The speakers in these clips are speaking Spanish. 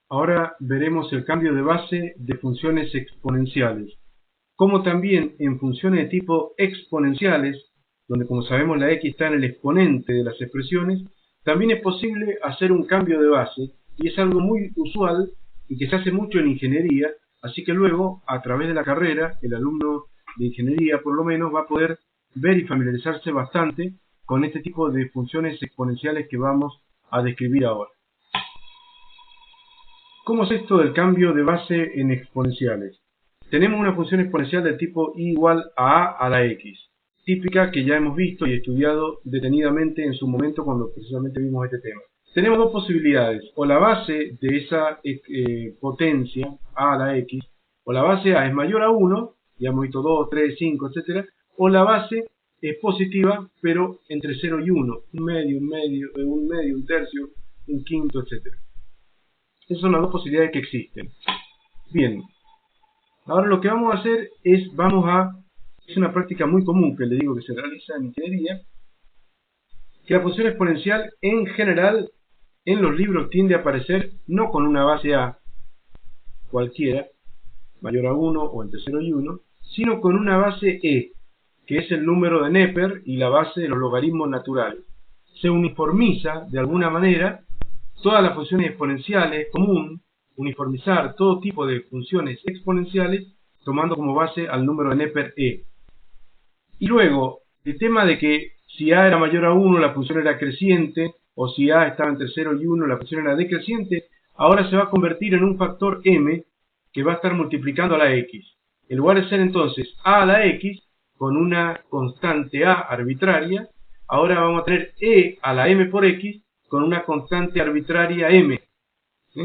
Ahora veremos el cambio de base de funciones exponenciales, como también en funciones de tipo exponenciales, donde como sabemos la x está en el exponente de las expresiones, también es posible hacer un cambio de base, y es algo muy usual y que se hace mucho en ingeniería, así que luego, a través de la carrera, el alumno de ingeniería por lo menos va a poder ver y familiarizarse bastante con este tipo de funciones exponenciales que vamos a describir ahora. ¿Cómo es esto del cambio de base en exponenciales? Tenemos una función exponencial del tipo y igual a a la x, típica que ya hemos visto y estudiado detenidamente en su momento cuando precisamente vimos este tema. Tenemos dos posibilidades, o la base de esa potencia a la x, o la base a es mayor a 1, ya hemos visto 2, 3, 5, etc., o la base es positiva, pero entre 0 y 1, un medio, un tercio, un quinto, etc. Esas son las dos posibilidades que existen. Bien, ahora lo que vamos a hacer es, es una práctica muy común que le digo que se realiza en ingeniería, que la función exponencial en general en los libros tiende a aparecer no con una base a cualquiera, mayor a 1 o entre 0 y 1, sino con una base e, que es el número de Neper y la base de los logaritmos naturales. Se uniformiza de alguna manera todas las funciones exponenciales, es común uniformizar todo tipo de funciones exponenciales tomando como base al número de Neper e. Y luego, el tema de que si a era mayor a 1 la función era creciente, o si a estaba entre 0 y 1 la función era decreciente, ahora se va a convertir en un factor m que va a estar multiplicando a la x. En lugar de ser entonces a la x, con una constante a arbitraria, ahora vamos a tener e a la m por x con una constante arbitraria m,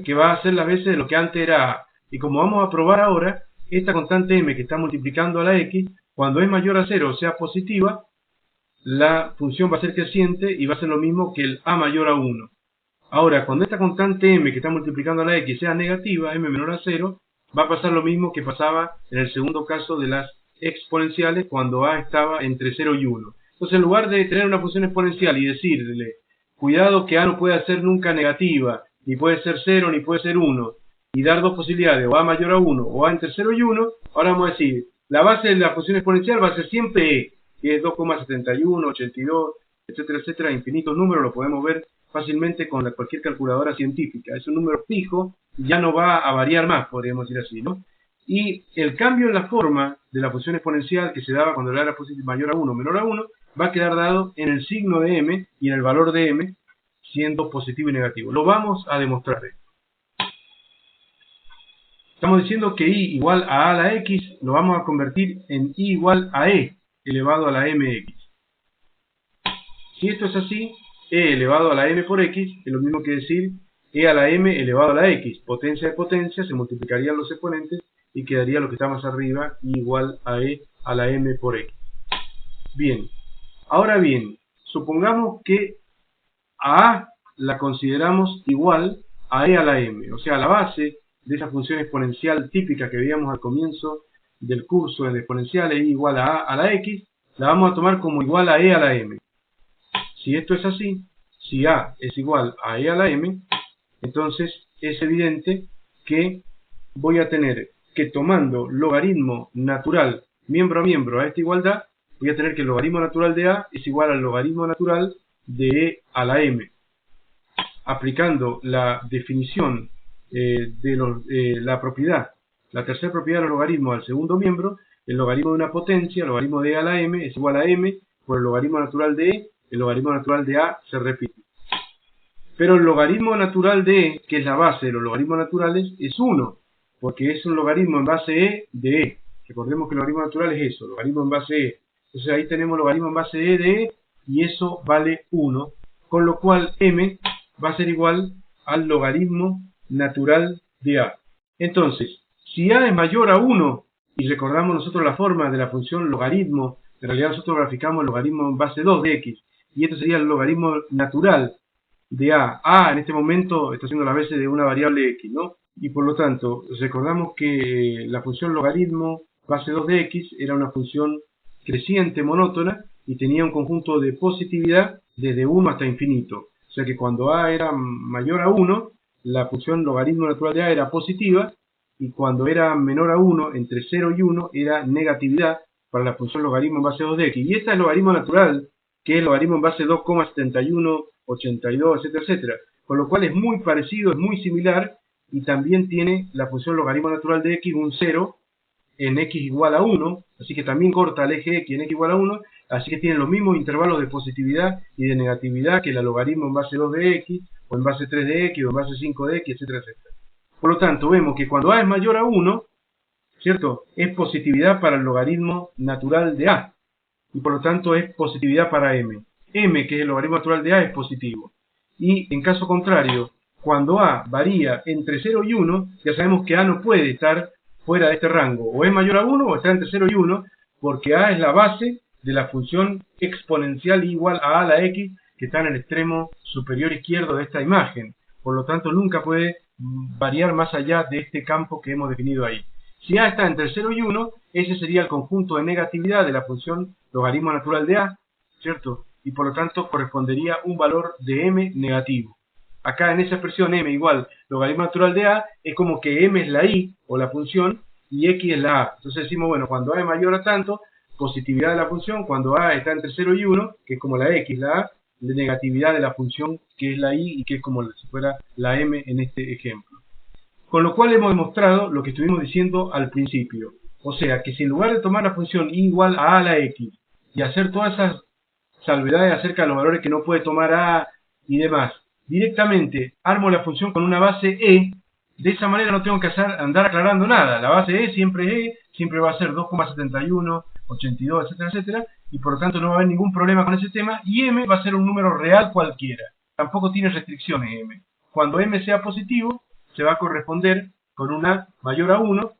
que va a ser las veces de lo que antes era a. Y como vamos a probar ahora, esta constante m que está multiplicando a la x, cuando es mayor a 0, o sea positiva, la función va a ser creciente y va a ser lo mismo que el a mayor a 1. Ahora, cuando esta constante m que está multiplicando a la x sea negativa, m menor a 0, va a pasar lo mismo que pasaba en el segundo caso de las exponenciales cuando a estaba entre 0 y 1. Entonces, en lugar de tener una función exponencial y decirle, cuidado que a no puede ser nunca negativa, ni puede ser 0, ni puede ser 1, y dar dos posibilidades, o a mayor a 1, o a entre 0 y 1, ahora vamos a decir, la base de la función exponencial va a ser siempre e, que es 2,71, 82, etcétera, etcétera, infinitos números, lo podemos ver fácilmente con cualquier calculadora científica. Es un número fijo, ya no va a variar más, podríamos decir así, ¿no? Y el cambio en la forma de la función exponencial que se daba cuando era mayor a 1 o menor a 1, va a quedar dado en el signo de m y en el valor de m, siendo positivo y negativo. Lo vamos a demostrar. Estamos diciendo que i igual a la x lo vamos a convertir en i igual a e elevado a la mx. Si esto es así, e elevado a la m por x es lo mismo que decir e a la m elevado a la x. Potencia de potencia, se multiplicarían los exponentes y quedaría lo que está más arriba, i igual a e a la m por x. Bien, ahora bien, supongamos que a la consideramos igual a e a la m, o sea, la base de esa función exponencial típica que veíamos al comienzo del curso en exponenciales, i igual a la x, la vamos a tomar como igual a e a la m. Si esto es así, si a es igual a e a la m, entonces es evidente que voy a tener que tomando logaritmo natural miembro a miembro a esta igualdad, voy a tener que el logaritmo natural de a es igual al logaritmo natural de e a la m. Aplicando la definición la propiedad, la tercera propiedad de los logaritmos al segundo miembro, el logaritmo de una potencia, el logaritmo de e a la m es igual a m por el logaritmo natural de e, el logaritmo natural de a se repite. Pero el logaritmo natural de e, que es la base de los logaritmos naturales, es 1, porque es un logaritmo en base e de e. Recordemos que el logaritmo natural es eso, logaritmo en base e. Entonces ahí tenemos logaritmo en base e de e, y eso vale 1, con lo cual m va a ser igual al logaritmo natural de a. Entonces, si a es mayor a 1, y recordamos nosotros la forma de la función logaritmo, en realidad nosotros graficamos el logaritmo en base 2 de x, y esto sería el logaritmo natural de a. A en este momento está haciendo las veces de una variable x, ¿no? Y por lo tanto, recordamos que la función logaritmo base 2 de x era una función creciente monótona y tenía un conjunto de positividad desde 1 hasta infinito. O sea que cuando a era mayor a 1, la función logaritmo natural de a era positiva, y cuando era menor a 1, entre 0 y 1, era negatividad para la función logaritmo en base 2 de x. Y esta es logaritmo natural, que es logaritmo en base 2,71, 82, etcétera, etcétera. Con lo cual es muy parecido, es muy similar, y también tiene la función logaritmo natural de x un 0 en x igual a 1, así que también corta el eje x en x igual a 1, así que tiene los mismos intervalos de positividad y de negatividad que la logaritmo en base 2 de x, o en base 3 de x, o en base 5 de x, etcétera, etcétera. Por lo tanto, vemos que cuando a es mayor a 1, ¿cierto?, es positividad para el logaritmo natural de a, y por lo tanto es positividad para m. M, que es el logaritmo natural de a, es positivo. Y en caso contrario, cuando a varía entre 0 y 1, ya sabemos que a no puede estar fuera de este rango, o es mayor a 1 o está entre 0 y 1, porque a es la base de la función exponencial igual a la x, que está en el extremo superior izquierdo de esta imagen. Por lo tanto, nunca puede variar más allá de este campo que hemos definido ahí. Si a está entre 0 y 1, ese sería el conjunto de negatividad de la función logaritmo natural de a, ¿cierto? Y por lo tanto correspondería un valor de m negativo. Acá en esa expresión m igual logaritmo natural de a, es como que m es la i, o la función, y x es la a. Entonces decimos, bueno, cuando a es mayor a tanto, positividad de la función, cuando a está entre 0 y 1, que es como la x, la a, de negatividad de la función, que es la i, y que es como si fuera la m en este ejemplo. Con lo cual hemos demostrado lo que estuvimos diciendo al principio. O sea, que si en lugar de tomar la función i igual a la x, y hacer todas esas salvedades acerca de los valores que no puede tomar a y demás, directamente armo la función con una base e, de esa manera no tengo que andar aclarando nada. La base e, siempre va a ser 2,71, 82, etcétera, etcétera, y por lo tanto no va a haber ningún problema con ese tema, y m va a ser un número real cualquiera. Tampoco tiene restricciones m. Cuando m sea positivo, se va a corresponder con una mayor a 1,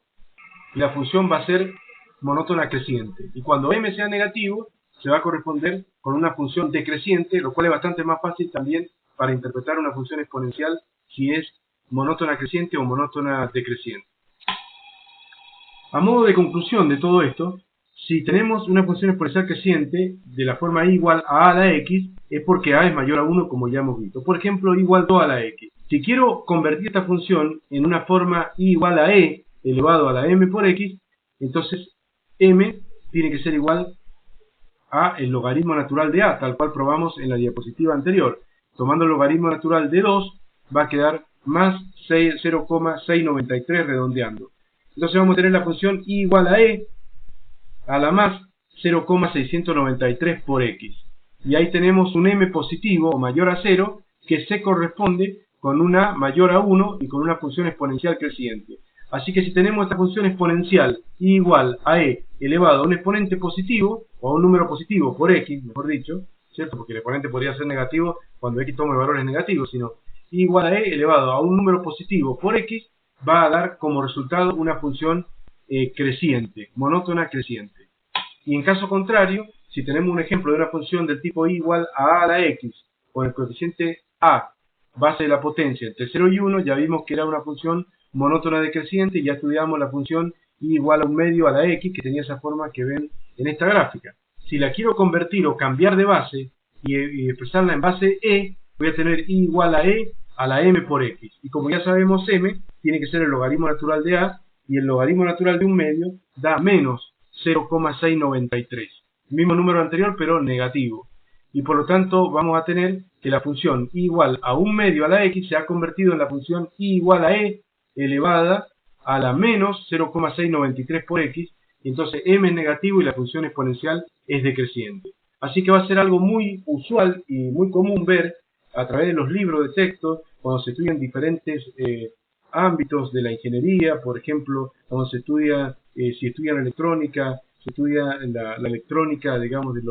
y la función va a ser monótona creciente. Y cuando m sea negativo, se va a corresponder con una función decreciente, lo cual es bastante más fácil también para interpretar una función exponencial si es monótona creciente o monótona decreciente. A modo de conclusión de todo esto, si tenemos una función exponencial creciente de la forma i igual a la x, es porque a es mayor a 1, como ya hemos visto. Por ejemplo, i igual 2 a la x. Si quiero convertir esta función en una forma i igual a e elevado a la m por x, entonces m tiene que ser igual a el logaritmo natural de a, tal cual probamos en la diapositiva anterior. Tomando el logaritmo natural de 2, va a quedar más 0,693 redondeando. Entonces vamos a tener la función i igual a e a la más 0,693 por x. Y ahí tenemos un m positivo o mayor a 0 que se corresponde con una mayor a 1 y con una función exponencial creciente. Así que si tenemos esta función exponencial i igual a e elevado a un exponente positivo, o a un número positivo por x, mejor dicho, ¿cierto? Porque el exponente podría ser negativo cuando x tome valores negativos, sino i igual a e elevado a un número positivo por x, va a dar como resultado una función creciente, monótona creciente. Y en caso contrario, si tenemos un ejemplo de una función del tipo i igual a la x, con el coeficiente a, base de la potencia, entre 0 y 1, ya vimos que era una función monótona decreciente, y ya estudiamos la función i igual a un medio a la x, que tenía esa forma que ven en esta gráfica. Si la quiero convertir o cambiar de base y expresarla en base e, voy a tener i igual a e a la m por x. Y como ya sabemos, m tiene que ser el logaritmo natural de a, y el logaritmo natural de un medio da menos 0,693. El mismo número anterior, pero negativo. Y por lo tanto vamos a tener que la función i igual a un medio a la x se ha convertido en la función i igual a e elevada a la menos 0,693 por x, y entonces m es negativo y la función exponencial es decreciente. Así que va a ser algo muy usual y muy común ver a través de los libros de texto cuando se estudian diferentes ámbitos de la ingeniería. Por ejemplo, cuando se estudia, si estudian electrónica, se estudia la electrónica, digamos, de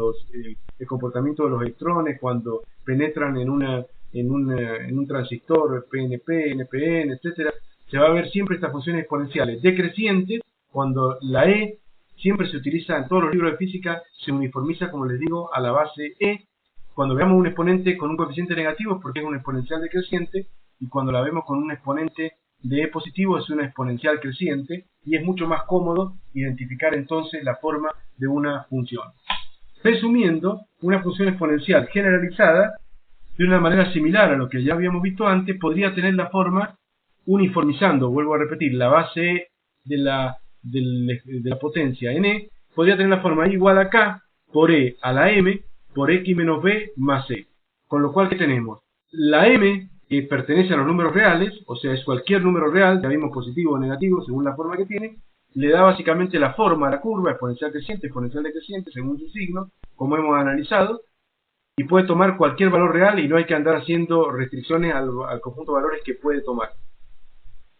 el comportamiento de los electrones cuando penetran en un transistor PNP, NPN, etcétera. Se va a ver siempre estas funciones exponenciales decrecientes cuando la e siempre se utiliza en todos los libros de física, se uniformiza, como les digo, a la base e. Cuando veamos un exponente con un coeficiente negativo es porque es un exponencial decreciente, y cuando la vemos con un exponente de e positivo es una exponencial creciente, y es mucho más cómodo identificar entonces la forma de una función. Resumiendo, una función exponencial generalizada de una manera similar a lo que ya habíamos visto antes, podría tener la forma uniformizando, vuelvo a repetir, la base de la potencia en E, podría tener la forma I igual a K por E a la M por X menos B más E. Con lo cual, ¿qué tenemos? La M, que pertenece a los números reales, o sea, es cualquier número real, ya vimos positivo o negativo según la forma que tiene, le da básicamente la forma a la curva, exponencial decreciente, según su signo, como hemos analizado, y puede tomar cualquier valor real y no hay que andar haciendo restricciones al conjunto de valores que puede tomar.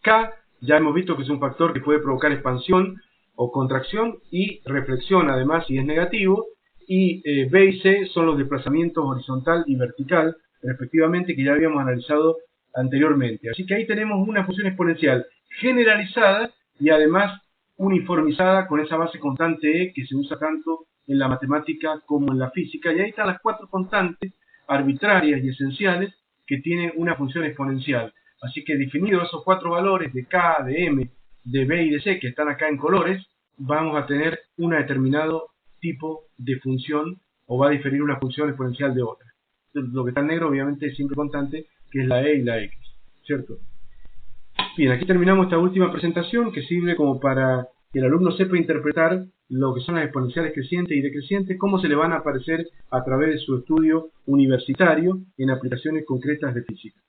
K, ya hemos visto que es un factor que puede provocar expansión o contracción y reflexión, además, si es negativo, y B y C son los desplazamientos horizontal y vertical, respectivamente, que ya habíamos analizado anteriormente. Así que ahí tenemos una función exponencial generalizada y además uniformizada con esa base constante E que se usa tanto en la matemática como en la física, y ahí están las cuatro constantes arbitrarias y esenciales que tiene una función exponencial. Así que definidos esos cuatro valores de K, de M, de B y de C que están acá en colores, vamos a tener un determinado tipo de función o va a diferir una función exponencial de otra. Lo que está en negro obviamente es siempre constante, que es la E y la X, ¿cierto? Bien, aquí terminamos esta última presentación que sirve como para que el alumno sepa interpretar lo que son las exponenciales crecientes y decrecientes, cómo se le van a aparecer a través de su estudio universitario en aplicaciones concretas de física.